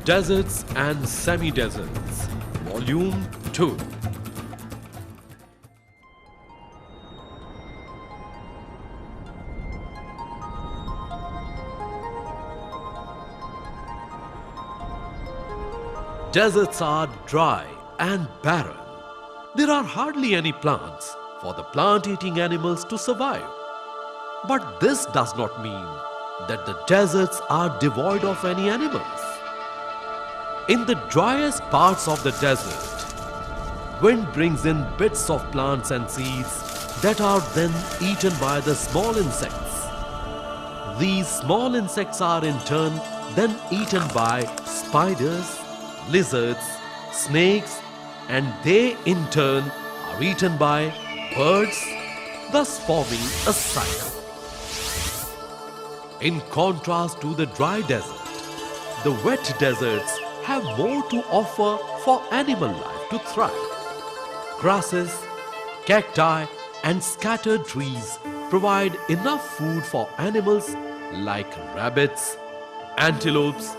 Deserts and Semi-Deserts, Volume 2. Deserts are dry and barren. There are hardly any plants for the plant-eating animals to survive. But this does not mean that the deserts are devoid of any animals. In the driest parts of the desert, wind brings in bits of plants and seeds that are then eaten by the small insects. These small insects are in turn then eaten by spiders, lizards, snakes, and they in turn are eaten by birds, thus forming a cycle. In contrast to the dry desert, the wet deserts have more to offer for animal life to thrive. Grasses, cacti, and scattered trees provide enough food for animals like rabbits, antelopes,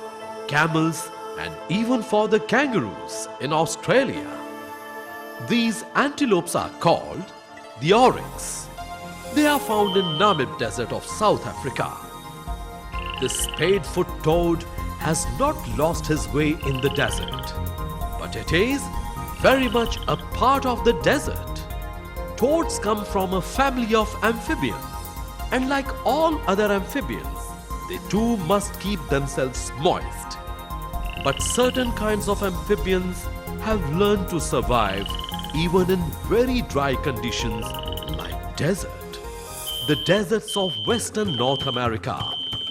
camels, and even for the kangaroos in Australia. These antelopes are called the oryx. They are found in Namib Desert of South Africa. The spade-foot toad has not lost his way in the desert, but it is very much a part of the desert. Toads come from a family of amphibians, and like all other amphibians, they too must keep themselves moist. But certain kinds of amphibians have learned to survive even in very dry conditions like desert. The deserts of western North America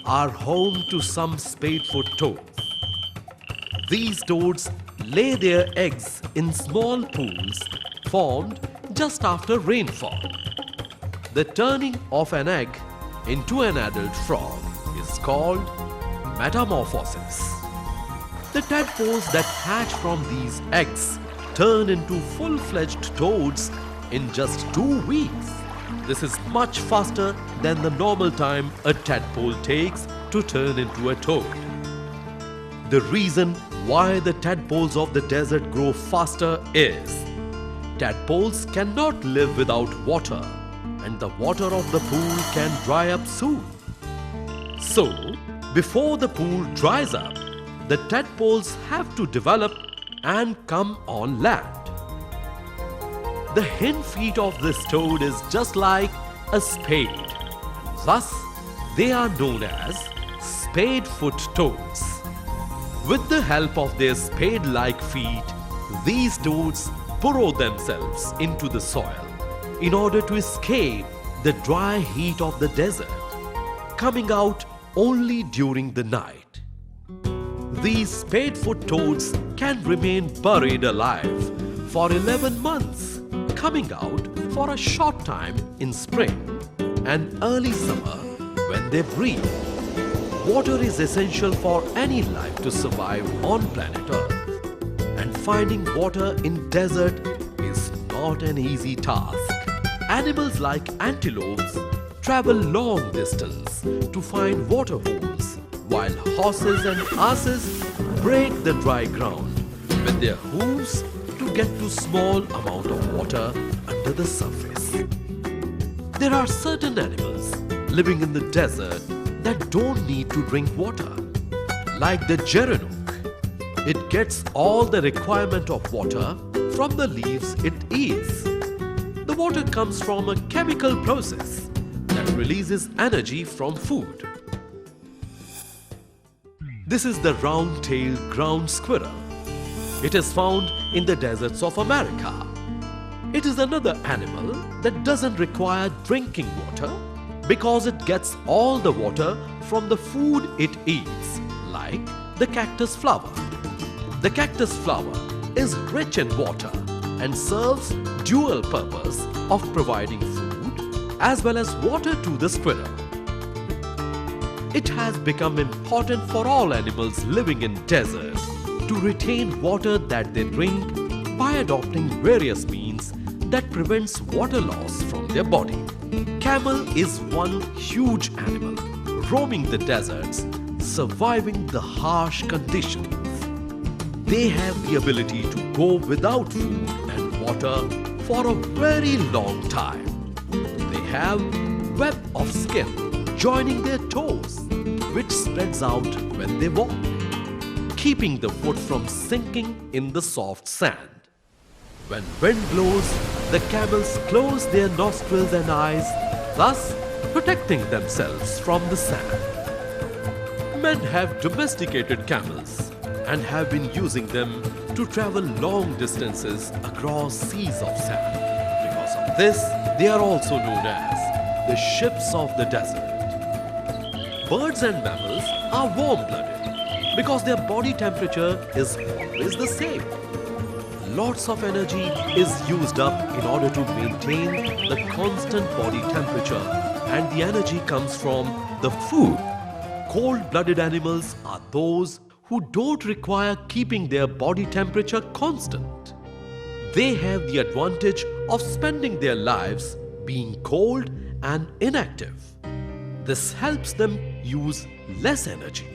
are home to some spade-foot toads. These toads lay their eggs in small pools formed just after rainfall. The turning of an egg into an adult frog is called metamorphosis. The tadpoles that hatch from these eggs turn into full-fledged toads in just 2 weeks. This is much faster than the normal time a tadpole takes to turn into a toad. The reason why the tadpoles of the desert grow faster is tadpoles cannot live without water, and the water of the pool can dry up soon. So, before the pool dries up, the tadpoles have to develop and come on land. The hind feet of this toad is just like a spade. Thus, they are known as spade-foot toads. With the help of their spade-like feet, these toads burrow themselves into the soil in order to escape the dry heat of the desert, coming out only during the night. These spade-foot toads can remain buried alive for 11 months, coming out for a short time in spring and early summer when they breathe. Water is essential for any life to survive on planet Earth, and finding water in desert is not an easy task. Animals like antelopes travel long distance to find water holes, while horses and asses break the dry ground with their hooves to get to small amount of water under the surface. There are certain animals living in the desert that don't need to drink water, like the gerenuk. It gets all the requirement of water from the leaves it eats. The water comes from a chemical process that releases energy from food. This is the round-tailed ground squirrel. It is found in the deserts of America. It is another animal that doesn't require drinking water because it gets all the water from the food it eats, like the cactus flower. The cactus flower is rich in water and serves dual purpose of providing food as well as water to the squirrel. It has become important for all animals living in deserts to retain water that they drink by adopting various means that prevents water loss from their body. Camel is one huge animal roaming the deserts, surviving the harsh conditions. They have the ability to go without food and water for a very long time. They have web of skin joining their toes, which spreads out when they walk, keeping the foot from sinking in the soft sand. When wind blows, the camels close their nostrils and eyes, thus protecting themselves from the sand. Men have domesticated camels and have been using them to travel long distances across seas of sand. Because of this, they are also known as the ships of the desert. Birds and mammals are warm-blooded because their body temperature is always the same. Lots of energy is used up in order to maintain the constant body temperature, and the energy comes from the food. Cold-blooded animals are those who don't require keeping their body temperature constant. They have the advantage of spending their lives being cold and inactive. This helps them use less energy.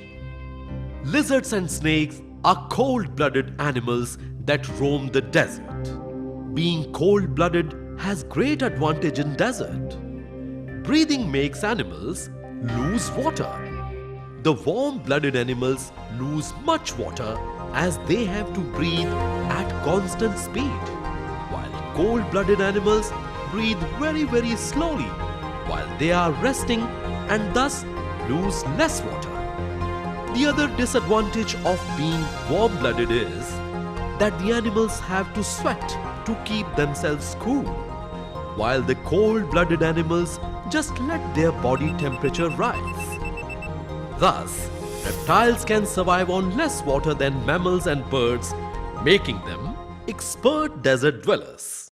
Lizards and snakes are cold-blooded animals that roam the desert. Being cold-blooded has great advantage in desert. Breathing makes animals lose water. The warm-blooded animals lose much water as they have to breathe at constant speed, while cold-blooded animals breathe very slowly while they are resting and thus lose less water. The other disadvantage of being warm-blooded is that the animals have to sweat to keep themselves cool, while the cold-blooded animals just let their body temperature rise. Thus, reptiles can survive on less water than mammals and birds, making them expert desert dwellers.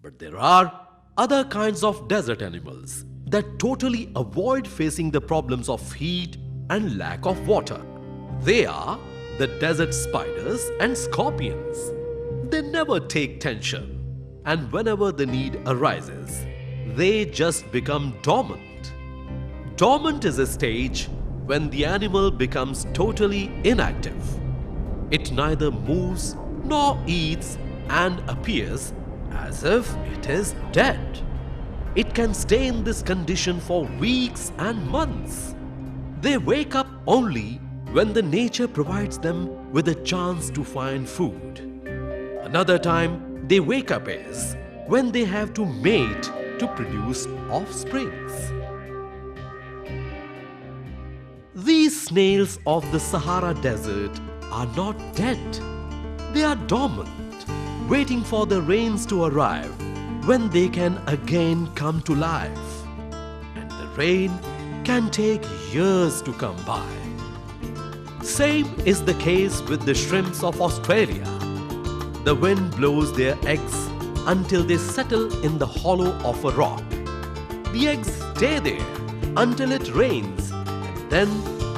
But there are other kinds of desert animals that totally avoid facing the problems of heat and lack of water. They are the desert spiders and scorpions. They never take tension, and whenever the need arises, they just become dormant. Dormant is a stage when the animal becomes totally inactive. It neither moves nor eats and appears as if it is dead. It can stay in this condition for weeks and months. They wake up only when the nature provides them with a chance to find food. Another time they wake up is when they have to mate to produce offsprings. These snails of the Sahara Desert are not dead. They are dormant, waiting for the rains to arrive when they can again come to life. And the rain can take years to come by. Same is the case with the shrimps of Australia. The wind blows their eggs until they settle in the hollow of a rock. The eggs stay there until it rains, and then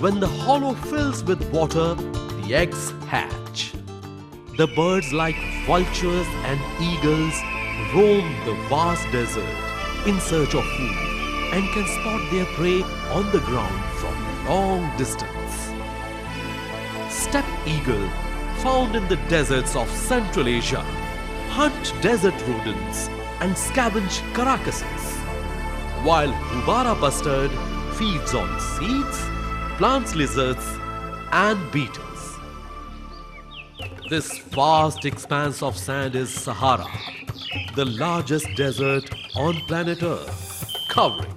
when the hollow fills with water, the eggs hatch. The birds like vultures and eagles roam the vast desert in search of food and can spot their prey on the ground from a long distance. Steppe eagle, found in the deserts of Central Asia, hunt desert rodents and scavenge carcasses, while Hubara bustard feeds on seeds, plants, lizards and beetles. This vast expanse of sand is Sahara, the largest desert on planet Earth, covering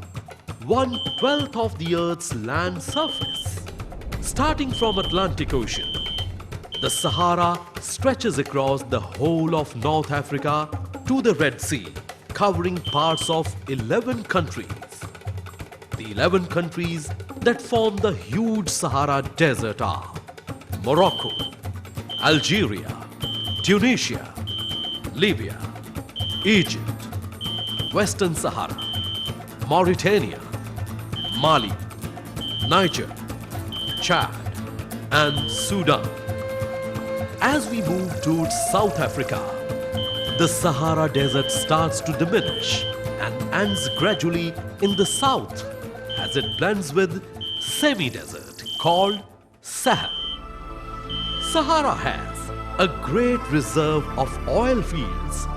1/12 of the Earth's land surface. Starting from Atlantic Ocean, the Sahara stretches across the whole of North Africa to the Red Sea, covering parts of 11 countries. The 11 countries that form the huge Sahara Desert are Morocco, Algeria, Tunisia, Libya, Egypt, Western Sahara, Mauritania, Mali, Niger, Chad and Sudan. As we move towards South Africa, the Sahara Desert starts to diminish and ends gradually in the south as it blends with semi-desert called Sahel. Sahara has a great reserve of oil fields,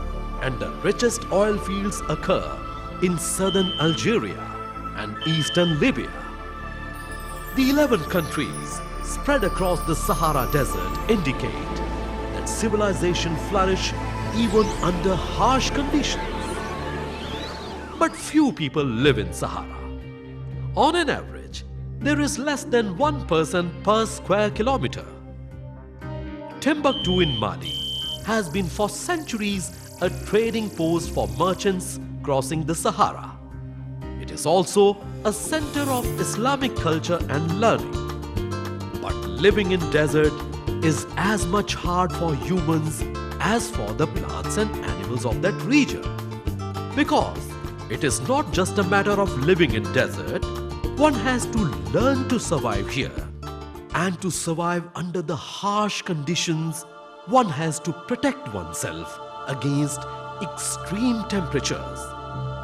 and the richest oil fields occur in southern Algeria and eastern Libya. The 11 countries spread across the Sahara Desert indicate that civilization flourished even under harsh conditions. But few people live in Sahara. On an average, there is less than one person per square kilometer. Timbuktu in Mali has been for centuries a trading post for merchants crossing the Sahara. It is also a center of Islamic culture and learning. But living in desert is as much hard for humans as for the plants and animals of that region. Because it is not just a matter of living in desert, one has to learn to survive here. And to survive under the harsh conditions, one has to protect oneself against extreme temperatures.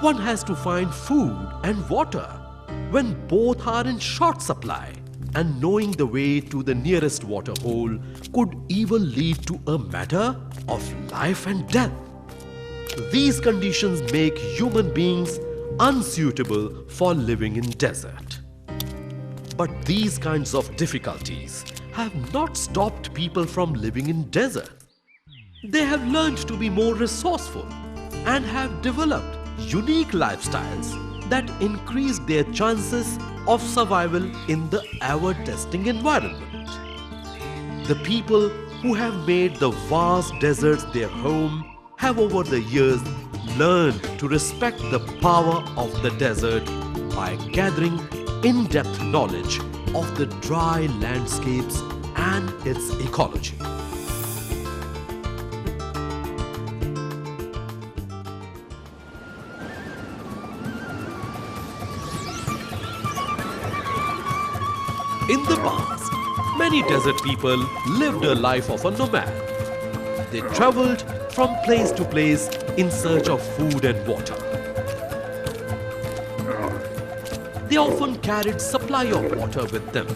One has to find food and water when both are in short supply, and knowing the way to the nearest water hole could even lead to a matter of life and death. These conditions make human beings unsuitable for living in desert. But these kinds of difficulties have not stopped people from living in desert. They have learned to be more resourceful and have developed unique lifestyles that increase their chances of survival in the ever-testing environment. The people who have made the vast deserts their home have over the years learned to respect the power of the desert by gathering in-depth knowledge of the dry landscapes and its ecology. In the past, many desert people lived a life of a nomad. They traveled from place to place in search of food and water. They often carried supply of water with them.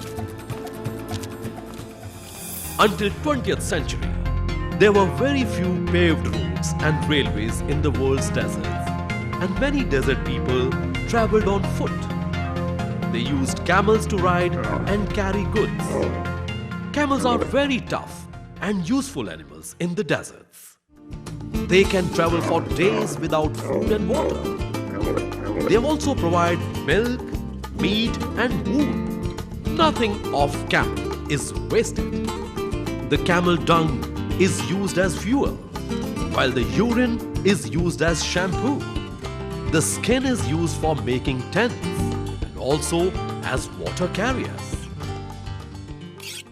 Until 20th century, there were very few paved roads and railways in the world's deserts, and many desert people traveled on foot. They used camels to ride and carry goods. Camels are very tough and useful animals in the deserts. They can travel for days without food and water. They also provide milk, meat and wool. Nothing of camel is wasted. The camel dung is used as fuel, while the urine is used as shampoo. The skin is used for making tents and also as water carriers.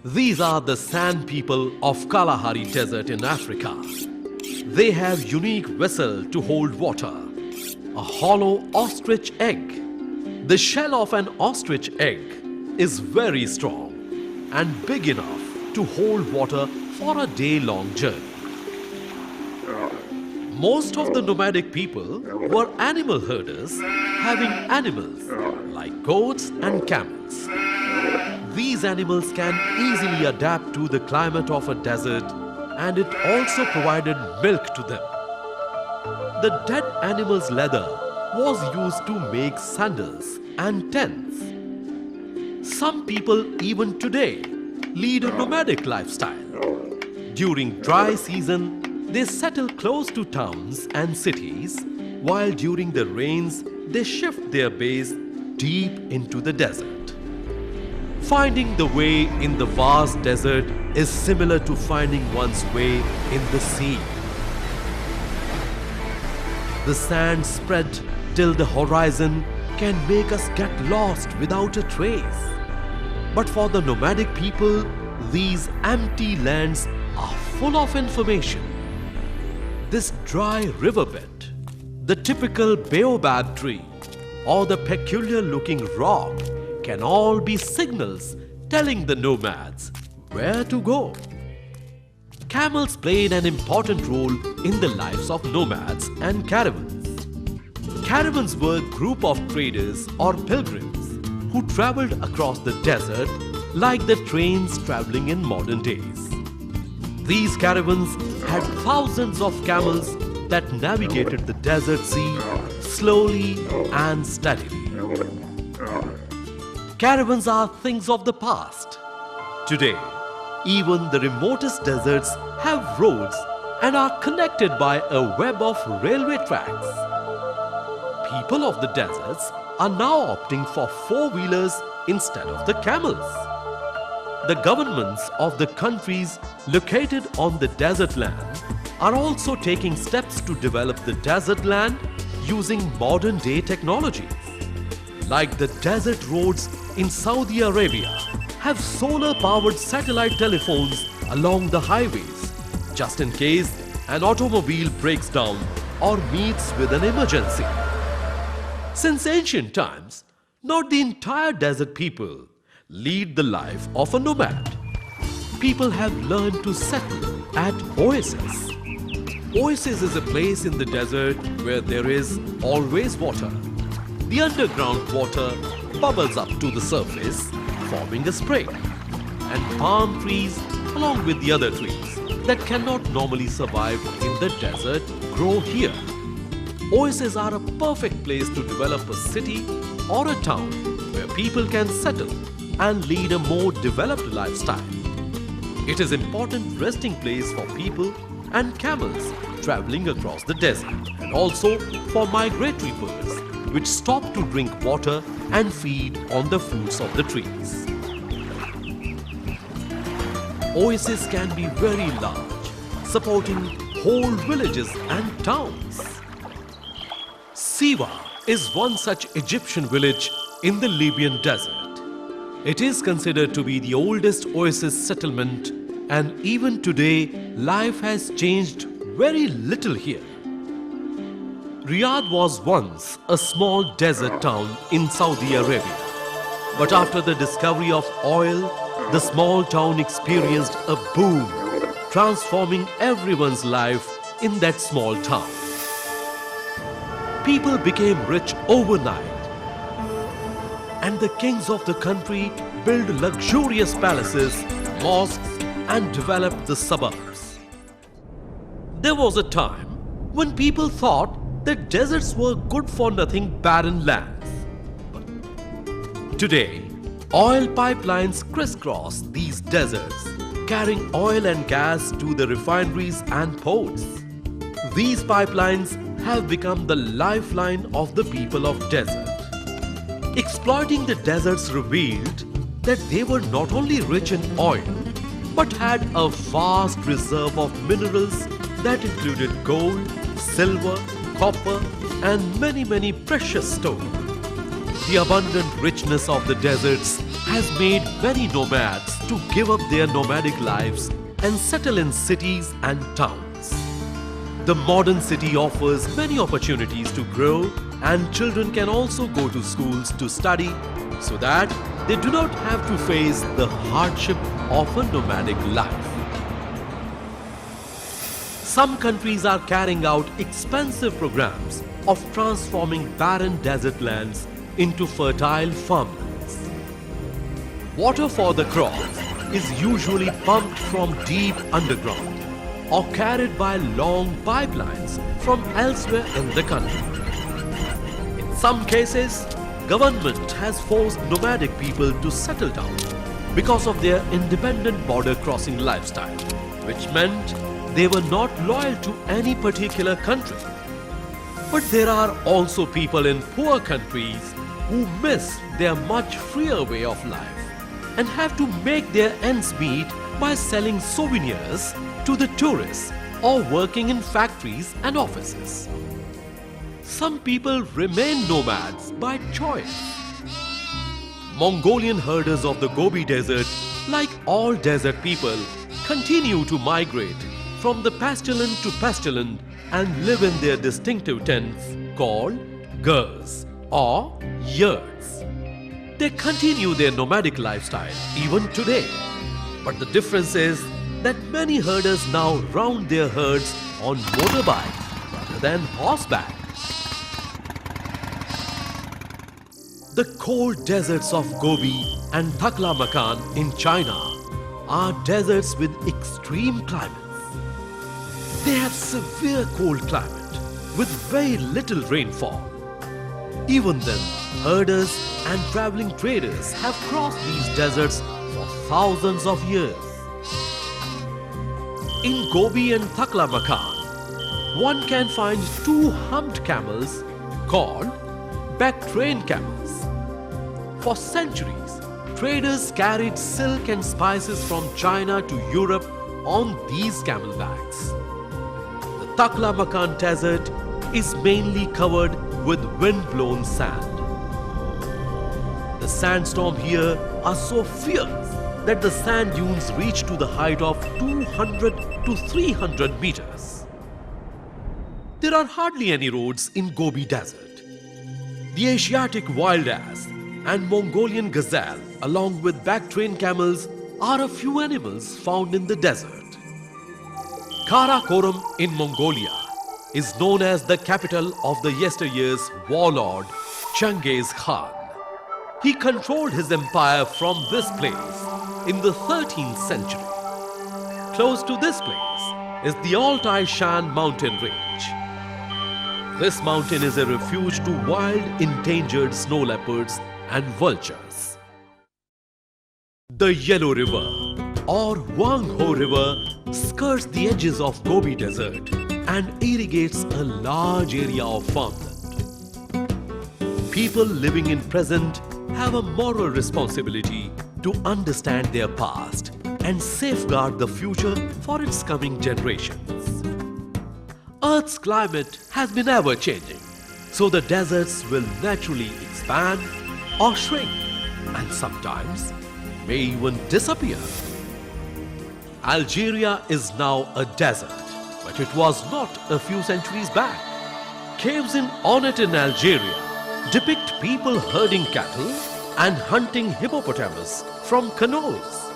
These are the sand people of Kalahari Desert in Africa. They have unique vessel to hold water, a hollow ostrich egg. The shell of an ostrich egg is very strong and big enough to hold water for a day-long journey. Most of the nomadic people were animal herders, having animals like goats and camels. These animals can easily adapt to the climate of a desert, and it also provided milk to them. The dead animal's leather was used to make sandals and tents. Some people even today lead a nomadic lifestyle. During dry season, they settle close to towns and cities, while during the rains, they shift their base deep into the desert. Finding the way in the vast desert is similar to finding one's way in the sea. The sand spread till the horizon can make us get lost without a trace. But for the nomadic people, these empty lands are full of information. This dry riverbed, the typical baobab tree, or the peculiar-looking rock can all be signals telling the nomads where to go. Camels played an important role in the lives of nomads and caravans. Caravans were a group of traders or pilgrims who traveled across the desert like the trains traveling in modern days. These caravans had thousands of camels that navigated the desert sea slowly and steadily. Caravans are things of the past. Today, even the remotest deserts have roads and are connected by a web of railway tracks. People of the deserts are now opting for four-wheelers instead of the camels. The governments of the countries located on the desert land are also taking steps to develop the desert land using modern-day technologies. Like the desert roads in Saudi Arabia have solar-powered satellite telephones along the highways, just in case an automobile breaks down or meets with an emergency. Since ancient times, not the entire desert people lead the life of a nomad. People have learned to settle at oases. Oasis is a place in the desert where there is always water. The underground water bubbles up to the surface, forming a spring. And palm trees, along with the other trees that cannot normally survive in the desert, grow here. Oases are a perfect place to develop a city or a town where people can settle and lead a more developed lifestyle. It is an important resting place for people and camels traveling across the desert, and also for migratory birds which stop to drink water and feed on the fruits of the trees. Oases can be very large, supporting whole villages and towns. Siwa is one such Egyptian village in the Libyan desert. It is considered to be the oldest oasis settlement, and even today, life has changed very little here. Riyadh was once a small desert town in Saudi Arabia. But after the discovery of oil, the small town experienced a boom, transforming everyone's life in that small town. People became rich overnight, and the kings of the country built luxurious palaces, mosques, and developed the suburbs. There was a time when people thought that deserts were good-for-nothing barren lands. But today, oil pipelines crisscross these deserts, carrying oil and gas to the refineries and ports. These pipelines have become the lifeline of the people of desert. Exploiting the deserts revealed that they were not only rich in oil, but had a vast reserve of minerals that included gold, silver, copper, and many precious stones. The abundant richness of the deserts has made many nomads to give up their nomadic lives and settle in cities and towns. The modern city offers many opportunities to grow, and children can also go to schools to study so that they do not have to face the hardship of a nomadic life. Some countries are carrying out expensive programs of transforming barren desert lands into fertile farmlands. Water for the crops is usually pumped from deep underground or carried by long pipelines from elsewhere in the country. In some cases, government has forced nomadic people to settle down because of their independent border crossing lifestyle, which meant they were not loyal to any particular country. But there are also people in poor countries who miss their much freer way of life and have to make their ends meet by selling souvenirs to the tourists or working in factories and offices. Some people remain nomads by choice. Mongolian herders of the Gobi Desert, like all desert people, continue to migrate from the pastureland to pastureland and live in their distinctive tents called gurs or yurts. They continue their nomadic lifestyle even today. But the difference is that many herders now round their herds on motorbikes rather than horseback. The cold deserts of Gobi and Taklamakan in China are deserts with extreme climates. They have severe cold climate with very little rainfall. Even then, herders and traveling traders have crossed these deserts for thousands of years. In Gobi and Taklamakan, one can find two humped camels called back-train camels. For centuries, traders carried silk and spices from China to Europe on these camelbacks. The Taklamakan desert is mainly covered with wind-blown sand. The sandstorms here are so fierce that the sand dunes reach to the height of 200 to 300 meters. There are hardly any roads in Gobi Desert. The Asiatic wild ass and Mongolian gazelle, along with back-train camels, are a few animals found in the desert. Karakoram in Mongolia is known as the capital of the yesteryear's warlord Genghis Khan. He controlled his empire from this place in the 13th century. Close to this place is the Altai Shan mountain range. This mountain is a refuge to wild, endangered snow leopards and vultures. The Yellow River or Wang Ho River skirts the edges of Gobi Desert and irrigates a large area of farmland. People living in present have a moral responsibility to understand their past and safeguard the future for its coming generations. Earth's climate has been ever-changing, so the deserts will naturally expand or shrink and sometimes may even disappear. Algeria is now a desert, but it was not a few centuries back. Caves in Onet in Algeria depict people herding cattle and hunting hippopotamus from canoes.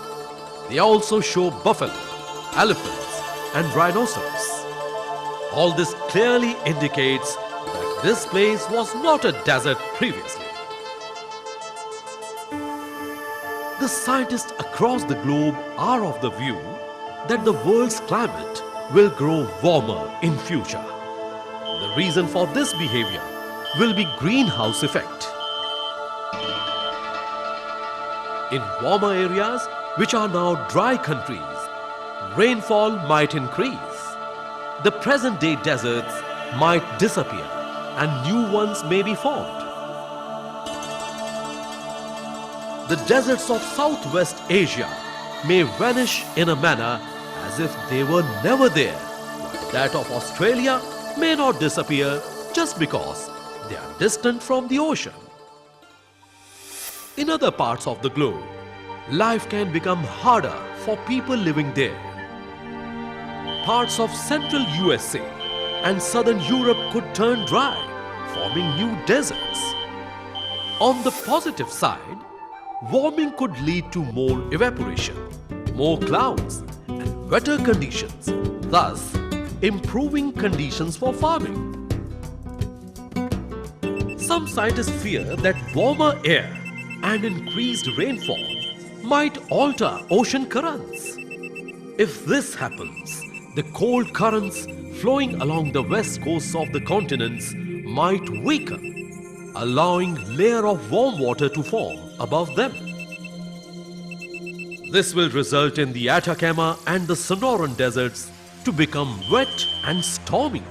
They also show buffalo, elephants and rhinoceros. All this clearly indicates that this place was not a desert previously. The scientists across the globe are of the view that the world's climate will grow warmer in future. The reason for this behavior will be greenhouse effect. In warmer areas, which are now dry countries, rainfall might increase. The present-day deserts might disappear and new ones may be formed. The deserts of Southwest Asia may vanish in a manner as if they were never there, while that of Australia may not disappear just because they are distant from the ocean. In other parts of the globe, life can become harder for people living there. Parts of central USA and southern Europe could turn dry, forming new deserts. On the positive side, warming could lead to more evaporation, more clouds, and wetter conditions, thus improving conditions for farming. Some scientists fear that warmer air and increased rainfall might alter ocean currents. If this happens, the cold currents flowing along the west coasts of the continents might weaken, allowing a layer of warm water to form above them. This will result in the Atacama and the Sonoran deserts to become wet and stormy.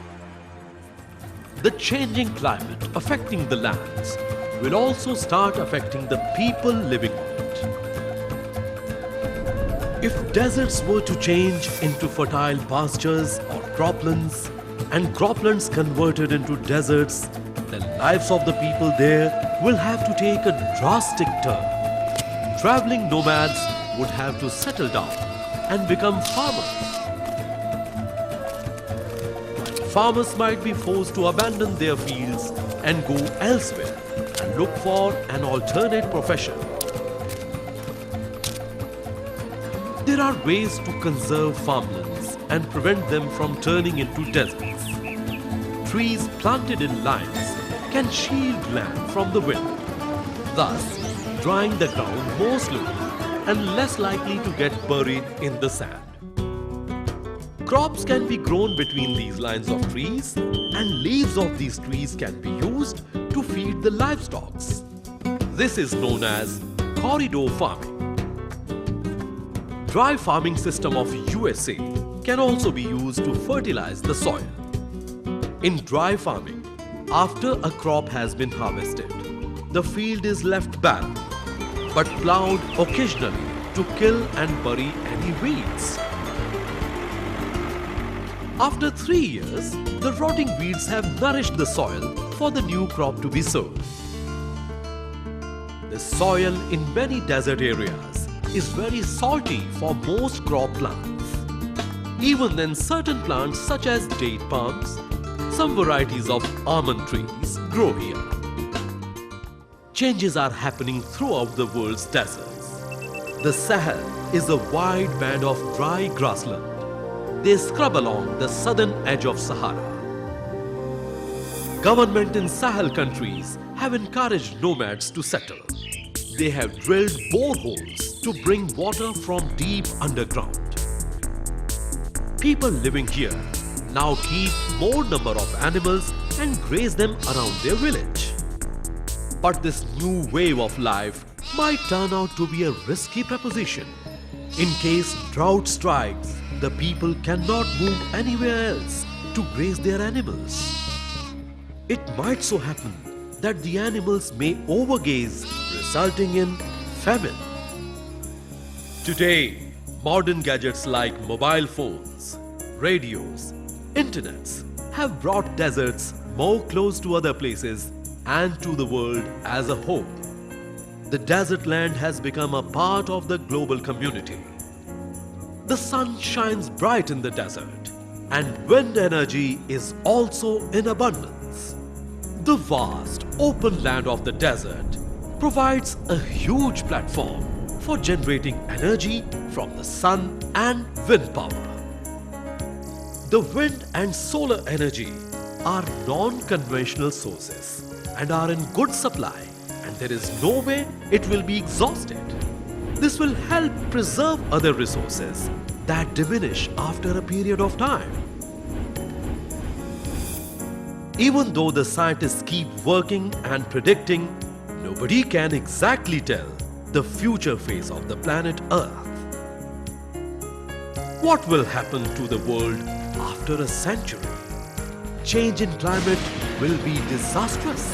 The changing climate affecting the lands will also start affecting the people living on it. If deserts were to change into fertile pastures or croplands, and croplands converted into deserts, the lives of the people there will have to take a drastic turn. Traveling nomads would have to settle down and become farmers. Farmers might be forced to abandon their fields and go elsewhere and look for an alternate profession. There are ways to conserve farmlands and prevent them from turning into deserts. Trees planted in lines can shield land from the wind, thus drying the ground more slowly. and less likely to get buried in the sand. Crops can be grown between these lines of trees, and leaves of these trees can be used to feed the livestock. This is known as corridor farming. Dry farming system of USA can also be used to fertilize the soil. In dry farming, after a crop has been harvested, the field is left barren, but plowed occasionally to kill and bury any weeds. After 3 years, the rotting weeds have nourished the soil for the new crop to be sown. The soil in many desert areas is very salty for most crop plants. Even then, certain plants such as date palms, some varieties of almond trees grow here. Changes are happening throughout the world's deserts. The Sahel is a wide band of dry grassland. They scrub along the southern edge of Sahara. Government in Sahel countries have encouraged nomads to settle. They have drilled boreholes to bring water from deep underground. People living here now keep more number of animals and graze them around their village. But this new wave of life might turn out to be a risky proposition. In case drought strikes, the people cannot move anywhere else to graze their animals. It might so happen that the animals may overgaze, resulting in famine. Today, modern gadgets like mobile phones, radios, internets have brought deserts more close to other places and to the world as a whole. The desert land has become a part of the global community. The sun shines bright in the desert, and wind energy is also in abundance. The vast open land of the desert provides a huge platform for generating energy from the sun and wind power. The wind and solar energy are non-conventional sources and are in good supply, and there is no way it will be exhausted. This will help preserve other resources that diminish after a period of time. Even though the scientists keep working and predicting, nobody can exactly tell the future face of the planet Earth. What will happen to the world after a century? Change in climate will be disastrous,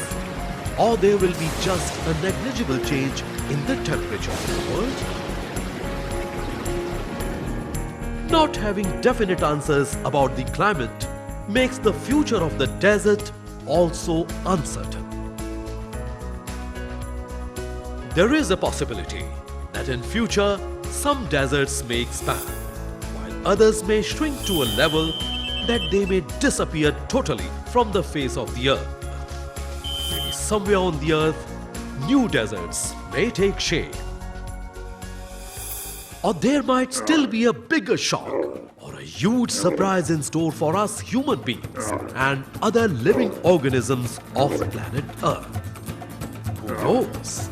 or there will be just a negligible change in the temperature of the world. Not having definite answers about the climate makes the future of the desert also uncertain. There is a possibility that in future some deserts may expand, while others may shrink to a level that they may disappear totally from the face of the earth. Maybe somewhere on the earth, new deserts may take shape. Or there might still be a bigger shock or a huge surprise in store for us human beings and other living organisms of planet Earth. Who knows?